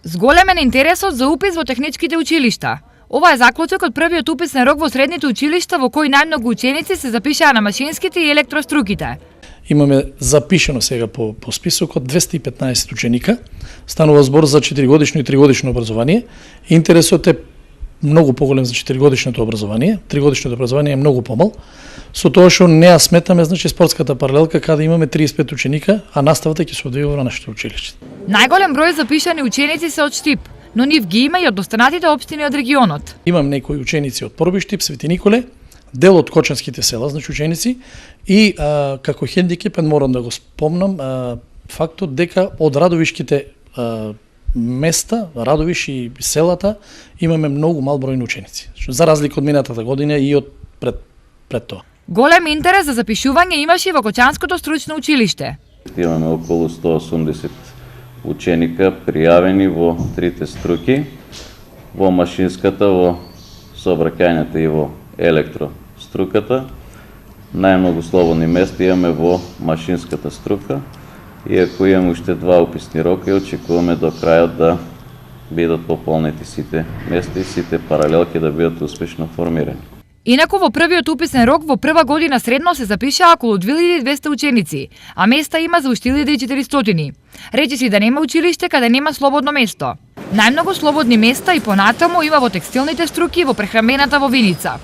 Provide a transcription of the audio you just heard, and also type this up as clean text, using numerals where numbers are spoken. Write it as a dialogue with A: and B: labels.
A: Зголемен интересот за упис во техничките училишта. Ова е заклучок од првиот уписен рок во средните училишта во кој најмногу ученици се запишаа на машинските и електроструките.
B: Имаме запишено сега по списокот 215 ученика. Станува збор за 4-годишно и 3-годишно образование. Интересот е многу поголем за 4-годишното образование. 3-годишното образование е многу помал. Со тоа што не ја сметаме, значи спортската паралелка каде имаме 35 ученика, а наставата ќе се одвива во нашето училиште.
A: Најголем број запишани ученици се од Штип, но нив ги има и од останатите општини од регионот.
B: Имам некои ученици од Порби, Штип, Свети Николе, дел од Кочанските села, значи ученици, и како хендикепен морам да го спомнам фактот дека од Радовишките места, Радовиш и селата, имаме многу мал број на ученици. За разлика од минатата година и од пред тоа.
A: Голем интерес за запишување имаше и во Кочанското стручно училиште.
C: Имаме околу 180 ученика пријавени во трите струки, во машинската, во сообраќајната и во електроструката. Најмногу слободни места имаме во машинската струка, иако имаме уште два уписни рока и очекуваме до крајот да бидат пополнети сите места и сите паралелки да бидат успешно формирани.
A: Инаку во првиот уписен рок во прва година средно се запишаа околу 2200 ученици, а места има за уште 1400. Речи си да нема училиште каде нема слободно место. Најмногу слободни места и понатаму има во текстилните струки и во прехрамбената во Виница.